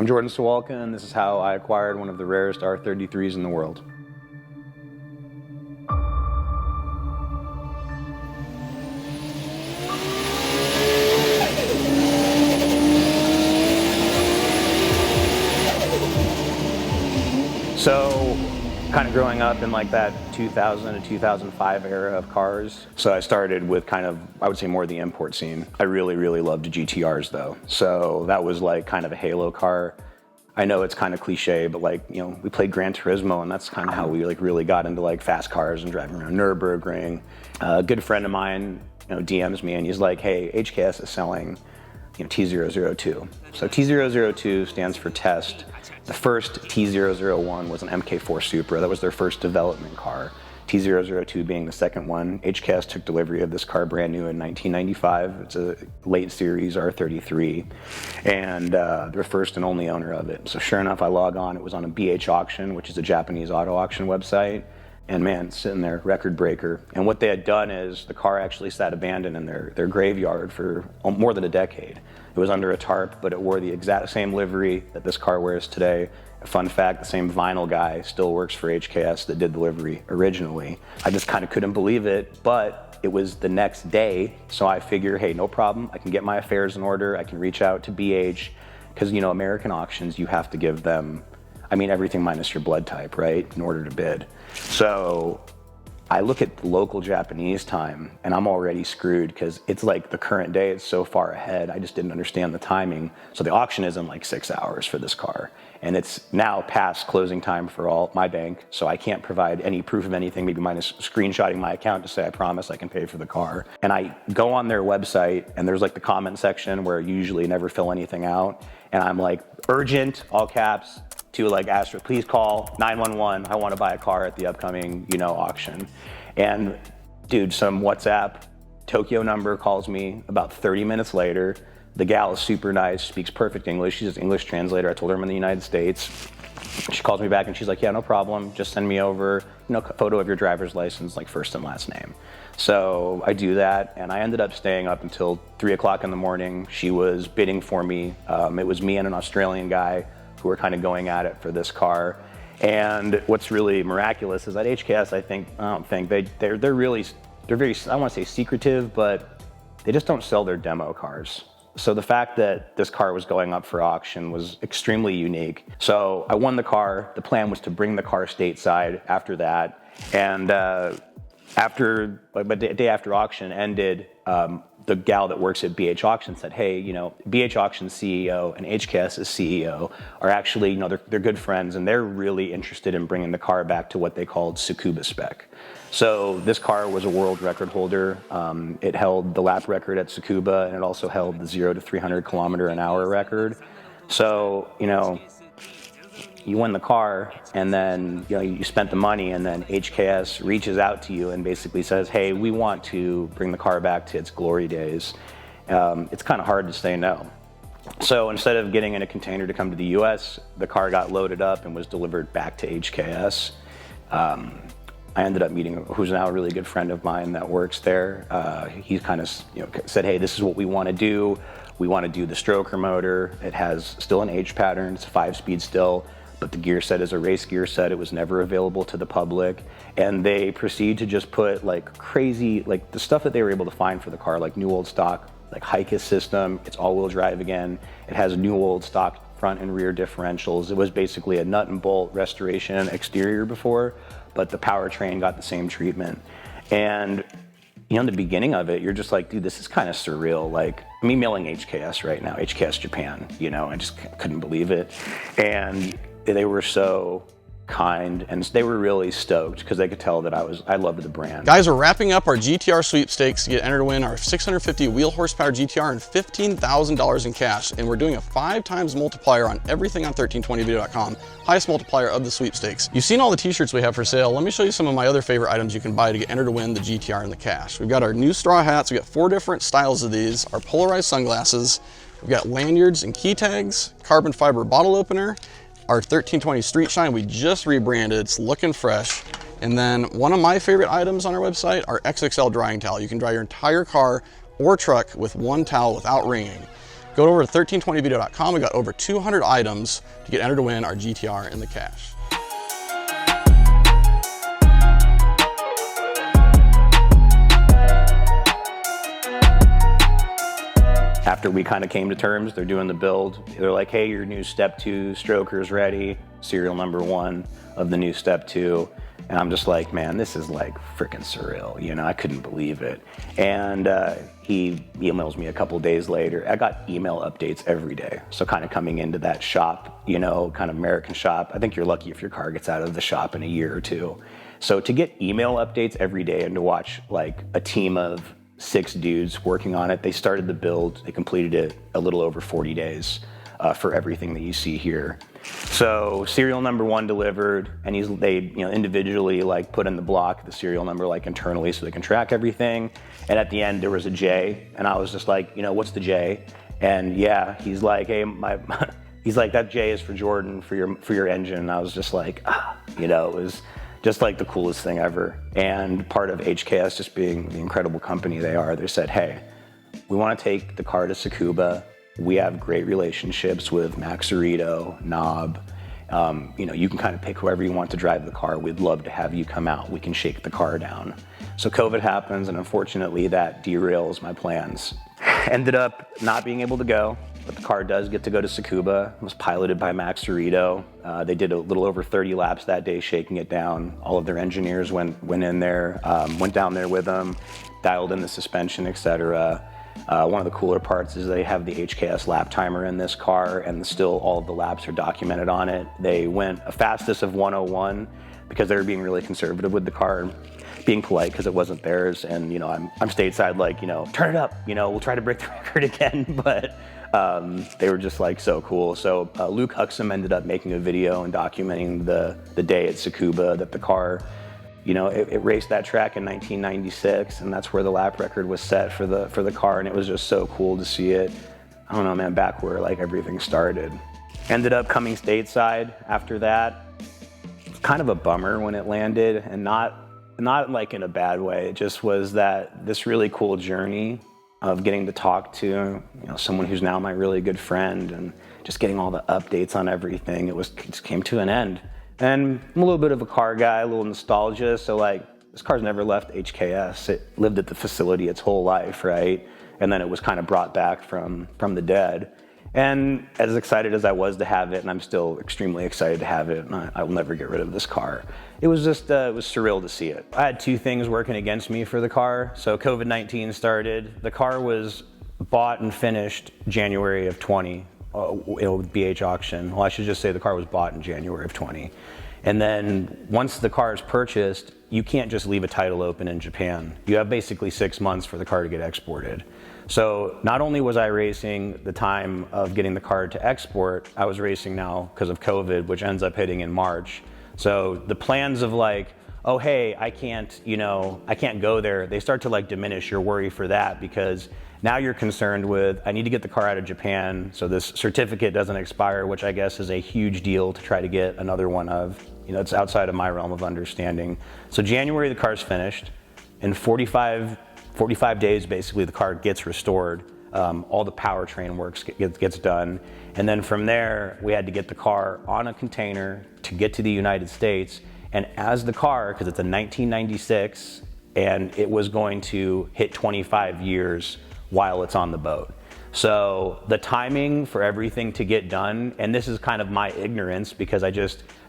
I'm Jordan Sawalka, and this is how I acquired one of the rarest R33s in the world. So, kind of growing up in like that 2000 to 2005 era of cars. So I started with kind of, I would say more the import scene. I really, really loved GTRs though. So that was like kind of a halo car. I know it's kind of cliche, but like, you know, we played Gran Turismo and that's kind of how we like really got into like fast cars and driving around Nürburgring. A good friend of mine, you know, DMs me and he's like, hey, HKS is selling, you know, T002. So T002 stands for test. The first T001 was an MK4 Supra. That was their first development car. T002 being the second one. HKS took delivery of this car brand new in 1995. It's a late series R33, and they're first and only owner of it. So sure enough, I log on. It was on a BH auction, which is a Japanese auto auction website. And man, it's sitting there, record breaker. And what they had done is the car actually sat abandoned in their graveyard for more than a decade. It was under a tarp, but it wore the exact same livery that this car wears today. A fun fact, the same vinyl guy still works for HKS that did the livery originally. I just kind of couldn't believe it, but it was the next day, so I figure, hey, no problem. I can get my affairs in order. I can reach out to BH, because, you know, American auctions, you have to give them, I mean, everything minus your blood type, right, in order to bid. So I look at the local Japanese time and I'm already screwed because it's like the current day, it's so far ahead. I just didn't understand the timing. So the auction is in like 6 hours for this car. And it's now past closing time for all my bank. So I can't provide any proof of anything, maybe minus screenshotting my account to say I promise I can pay for the car. And I go on their website and there's like the comment section where you usually never fill anything out. And I'm like, urgent, all caps, to like asterisk, please call 911. I want to buy a car at the upcoming, you know, auction. And dude, some WhatsApp Tokyo number calls me about 30 minutes later. The gal is super nice, speaks perfect English. She's an English translator. I told her I'm in the United States. She calls me back and she's like, yeah, no problem. Just send me over, you know, a photo of your driver's license, like first and last name. So I do that, and I ended up staying up until 3 o'clock in the morning. She was bidding for me. It was me and an Australian guy who were kind of going at it for this car. And what's really miraculous is that HKS, they're very, I want to say secretive, but they just don't sell their demo cars. So the fact that this car was going up for auction was extremely unique. So I won the car. The plan was to bring the car stateside after that. And the day after auction ended, the gal that works at BH Auction said, hey, you know, BH Auction's CEO and HKS's CEO are actually, you know, they're good friends, and they're really interested in bringing the car back to what they called Tsukuba spec. So this car was a world record holder. It held the lap record at Tsukuba, and it also held the 0 to 300 kilometer an hour record. So, you know, you win the car, and then, you know, you spent the money, and then HKS reaches out to you and basically says, hey, we want to bring the car back to its glory days. It's kind of hard to say no. So instead of getting in a container to come to the US, the car got loaded up and was delivered back to HKS. I ended up meeting who's now a really good friend of mine that works there. He kind of, you know, said, hey, this is what we want to do. We want to do the stroker motor. It has still an H pattern. It's a 5-speed still, but the gear set is a race gear set. It was never available to the public. And they proceed to just put like crazy, like the stuff that they were able to find for the car, like new old stock, like high kiss system. It's all-wheel drive again. It has new old stock front and rear differentials. It was basically a nut and bolt restoration exterior before, but the powertrain got the same treatment. And you know, in the beginning of it, you're just like, dude, this is kind of surreal. Like, I'm emailing HKS right now, HKS Japan, you know, I just couldn't believe it. And they were so kind, and they were really stoked because they could tell that I loved the brand. Guys, we're wrapping up our GTR sweepstakes to get entered to win our 650 wheel horsepower GTR and $15,000 in cash. And we're doing a 5 times multiplier on everything on 1320video.com. Highest multiplier of the sweepstakes. You've seen all the t-shirts we have for sale. Let me show you some of my other favorite items you can buy to get entered to win the GTR and the cash. We've got our new straw hats. We've got 4 different styles of these, our polarized sunglasses. We've got lanyards and key tags, carbon fiber bottle opener, our 1320 Street Shine, we just rebranded, it's looking fresh. And then one of my favorite items on our website, our XXL drying towel. You can dry your entire car or truck with one towel without wringing. Go over to 1320video.com. We got over 200 items to get entered to win our GTR in the cash. After we kind of came to terms, they're doing the build. They're like, hey, your new Step 2 stroker's ready, serial number 1 of the new Step 2. And I'm just like, man, this is like freaking surreal. You know, I couldn't believe it. And he emails me a couple days later. I got email updates every day. So kind of coming into that shop, you know, kind of American shop. I think you're lucky if your car gets out of the shop in a year or two. So to get email updates every day and to watch like a team of 6 dudes working on it. They started the build, they completed it a little over 40 days for everything that you see here. So serial number 1 delivered, and they individually like put in the block the serial number like internally so they can track everything. And at the end there was a J, and I was just like, you know, what's the J? And yeah, he's like, hey, he's like, that J is for Jordan for your engine. And I was just like, you know, it was just like the coolest thing ever. And part of HKS just being the incredible company they are, they said, hey, we want to take the car to Tsukuba. We have great relationships with Mcfarland, Knob. You know, you can kind of pick whoever you want to drive the car. We'd love to have you come out. We can shake the car down. So COVID happens, and unfortunately that derails my plans. Ended up not being able to go, but the car does get to go to Tsukuba. It was piloted by Mcfarland. They did a little over 30 laps that day, shaking it down. All of their engineers went in there, went down there with them, dialed in the suspension, etc. One of the cooler parts is they have the HKS lap timer in this car, and still all of the laps are documented on it. They went a fastest of 101 because they were being really conservative with the car, being polite because it wasn't theirs. And you know, I'm stateside, like, you know, turn it up, you know, we'll try to break the record again. But they were just like so cool. So Luke Huxham ended up making a video and documenting the day at Tsukuba that the car, you know, it raced that track in 1996, and that's where the lap record was set for the car. And it was just so cool to see it. I don't know, man, back where like everything started. Ended up coming stateside after that. It's kind of a bummer when it landed, and not like in a bad way. It just was that this really cool journey of getting to talk to, you know, someone who's now my really good friend, and just getting all the updates on everything. It just came to an end. And I'm a little bit of a car guy, a little nostalgia. So like, this car's never left HKS. It lived at the facility its whole life, right? And then it was kind of brought back from the dead. And as excited as I was to have it, and I'm still extremely excited to have it, and I will never get rid of this car. It was just, it was surreal to see it. I had 2 things working against me for the car. So COVID-19 started. The car was bought and finished January of 20, with BH auction. Well, I should just say the car was bought in January of 20. And then once the car is purchased, you can't just leave a title open in Japan. You have basically 6 months for the car to get exported. So not only was I racing the time of getting the car to export, I was racing now because of COVID, which ends up hitting in March. So the plans of like, oh, hey, I can't go there, they start to like diminish your worry for that, because now you're concerned with, I need to get the car out of Japan so this certificate doesn't expire, which I guess is a huge deal to try to get another one of. You know, it's outside of my realm of understanding. So January, the car's finished. In 45 days, basically, the car gets restored. All the powertrain works gets done. And then from there, we had to get the car on a container to get to the United States. And as the car, because it's a 1996, and it was going to hit 25 years while it's on the boat. So the timing for everything to get done, and this is kind of my ignorance, because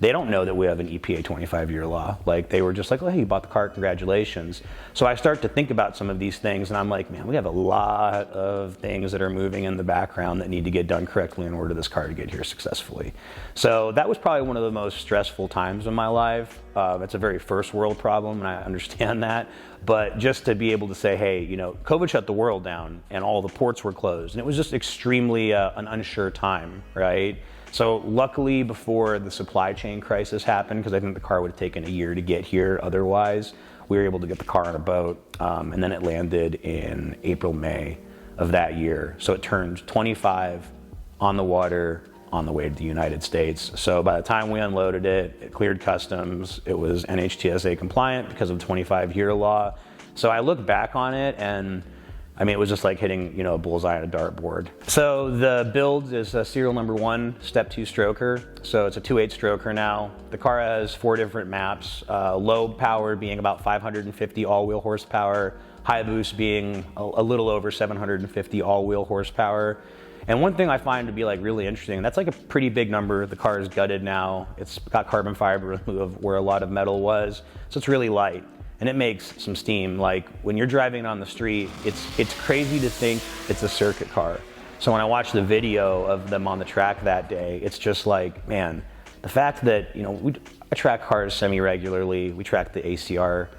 they don't know that we have an EPA 25-year law. Like, they were just like, oh, hey, you bought the car, congratulations. So I start to think about some of these things, and I'm like, man, we have a lot of things that are moving in the background that need to get done correctly in order for this car to get here successfully. So that was probably one of the most stressful times in my life. It's a very first world problem, and I understand that. But just to be able to say, hey, you know, COVID shut the world down, and all the ports were closed, and it was just extremely an unsure time, right? So luckily, before the supply chain crisis happened, because I think the car would have taken a year to get here otherwise, we were able to get the car on a boat, and then it landed in April, May of that year. So it turned 25 on the water on the way to the United States. So by the time we unloaded it, it cleared customs, it was NHTSA compliant because of the 25-year law. So I look back on it, and I mean, it was just like hitting, you know, a bullseye on a dartboard. So the build is a serial number 1, step 2 stroker. So it's a 2.8 stroker now. The car has 4 different maps, low power being about 550 all-wheel horsepower, high boost being a little over 750 all-wheel horsepower. And one thing I find to be like really interesting, that's like a pretty big number. The car is gutted now. It's got carbon fiber where a lot of metal was. So it's really light. And it makes some steam. Like when you're driving on the street, it's crazy to think it's a circuit car. So when I watched the video of them on the track that day, it's just like, man, the fact that, you know, I track cars semi-regularly, we track the ACR.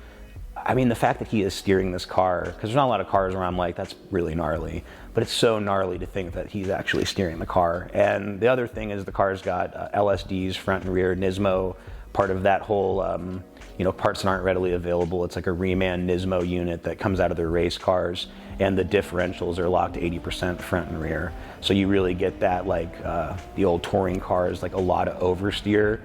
I mean, the fact that he is steering this car, because there's not a lot of cars where I'm like, that's really gnarly, but it's so gnarly to think that he's actually steering the car. And the other thing is the car's got LSDs, front and rear, Nismo, part of that whole, you know, parts that aren't readily available. It's like a reman Nismo unit that comes out of their race cars, and the differentials are locked 80% front and rear. So you really get that, like the old touring cars, like a lot of oversteer.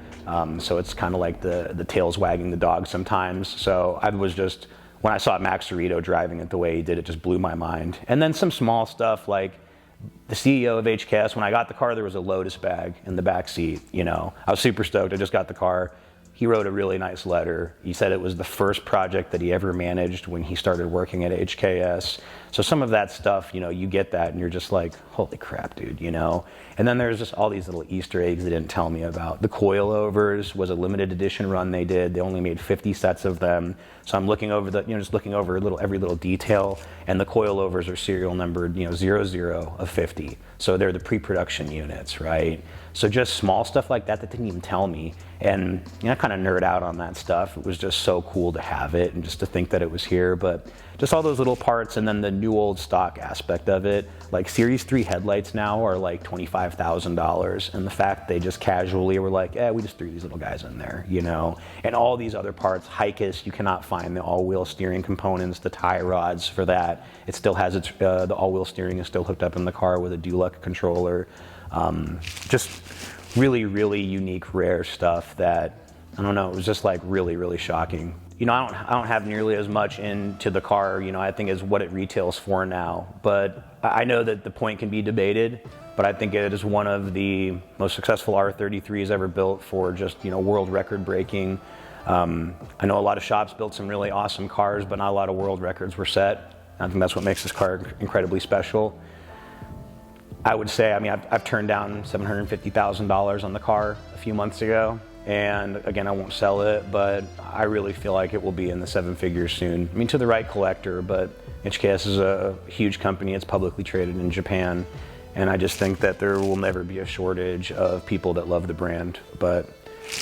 So it's kind of like the tail's wagging the dog sometimes. So I was just, when I saw Max Cerrito driving it the way he did, it just blew my mind. And then some small stuff like the CEO of HKS, when I got the car, there was a Lotus bag in the back seat. You know, I was super stoked. I just got the car. He wrote a really nice letter. He said it was the first project that he ever managed when he started working at HKS. So some of that stuff, you know, you get that and you're just like, holy crap, dude, you know? And then there's just all these little Easter eggs they didn't tell me about. The coilovers was a limited edition run they did. They only made 50 sets of them. So I'm looking over just looking over every little detail, and the coilovers are serial numbered, you know, 00 of 50. So they're the pre-production units, right? So just small stuff like that didn't even tell me. And you know, I kind of nerd out on that stuff. It was just so cool to have it and just to think that it was here. But just all those little parts, and then the new old stock aspect of it. Like Series 3 headlights now are like $25,000. And the fact they just casually were like, we just threw these little guys in there, you know? And all these other parts, Hikis, you cannot find the all-wheel steering components, the tie rods for that. It still has its, the all-wheel steering is still hooked up in the car with a Dulux controller. Just really, really unique, rare stuff that, I don't know, it was just like really, really shocking. You know, I don't have nearly as much into the car, you know, I think as what it retails for now. But I know that the point can be debated, but I think it is one of the most successful R33s ever built for just, you know, world record breaking. I know a lot of shops built some really awesome cars, but not a lot of world records were set. I think that's what makes this car incredibly special. I would say, I mean, I've turned down $750,000 on the car a few months ago. And again, I won't sell it, but I really feel like it will be in the 7 figures soon. I mean, to the right collector, but HKS is a huge company. It's publicly traded in Japan. And I just think that there will never be a shortage of people that love the brand. But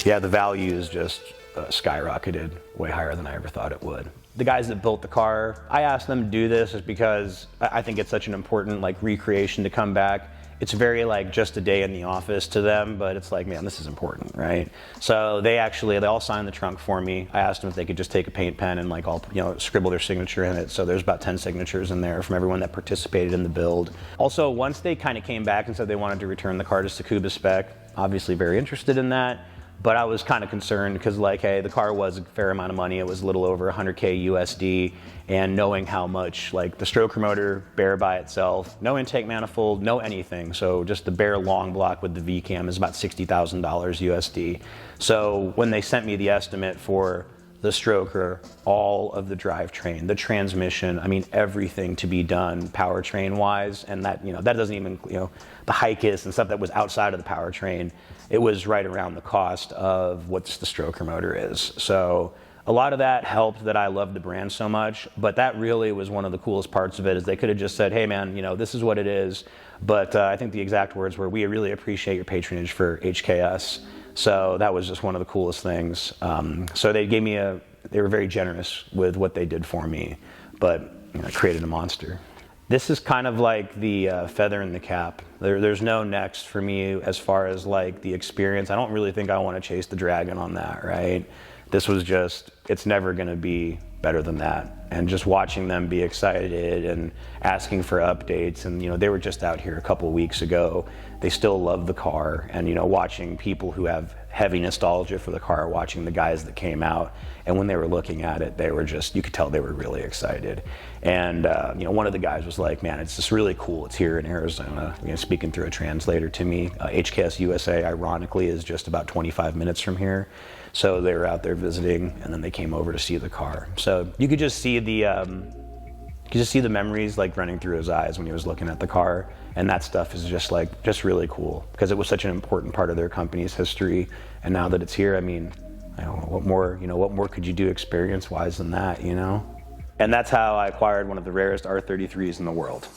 yeah, the value is just skyrocketed way higher than I ever thought it would. The guys that built the car, I asked them to do this just because I think it's such an important like recreation to come back. It's very like just a day in the office to them, but it's like, man, this is important, right? So they all signed the trunk for me. I asked them if they could just take a paint pen and like all, you know, scribble their signature in it. So there's about 10 signatures in there from everyone that participated in the build. Also, once they kind of came back and said they wanted to return the car to Tsukuba spec, obviously very interested in that. But I was kind of concerned because, like, hey, the car was a fair amount of money. It was a little over 100K USD, and knowing how much, like, the stroker motor, bare by itself, no intake manifold, no anything. So just the bare long block with the V-cam is about $60,000 USD. So when they sent me the estimate for the stroker, all of the drivetrain, the transmission, I mean, everything to be done powertrain-wise, and that, you know, that doesn't even, you know, the Hikis and stuff that was outside of the powertrain, it was right around the cost of what the stroker motor is. So a lot of that helped that I loved the brand so much, but that really was one of the coolest parts of it, is they could have just said, hey man, you know, this is what it is. But I think the exact words were, we really appreciate your patronage for HKS. So that was just one of the coolest things. So they gave me they were very generous with what they did for me, but you know, created a monster. This is kind of like the feather in the cap. There's no next for me as far as like the experience. I don't really think I want to chase the dragon on that, right? This was just, it's never going to be better than that. And just watching them be excited and asking for updates, and you know, they were just out here a couple of weeks ago. They still love the car, and you know, watching people who have heavy nostalgia for the car, watching the guys that came out, and when they were looking at it, they were just, you could tell they were really excited. And you know, one of the guys was like, man, it's just really cool, it's here in Arizona, you know, speaking through a translator to me. HKS USA, ironically, is just about 25 minutes from here. So they were out there visiting, and then they came over to see the car. So you could just see the memories like running through his eyes when he was looking at the car, and that stuff is just really cool because it was such an important part of their company's history. And now that it's here, I mean, I don't know, what more could you do experience-wise than that, you know? And that's how I acquired one of the rarest R33s in the world.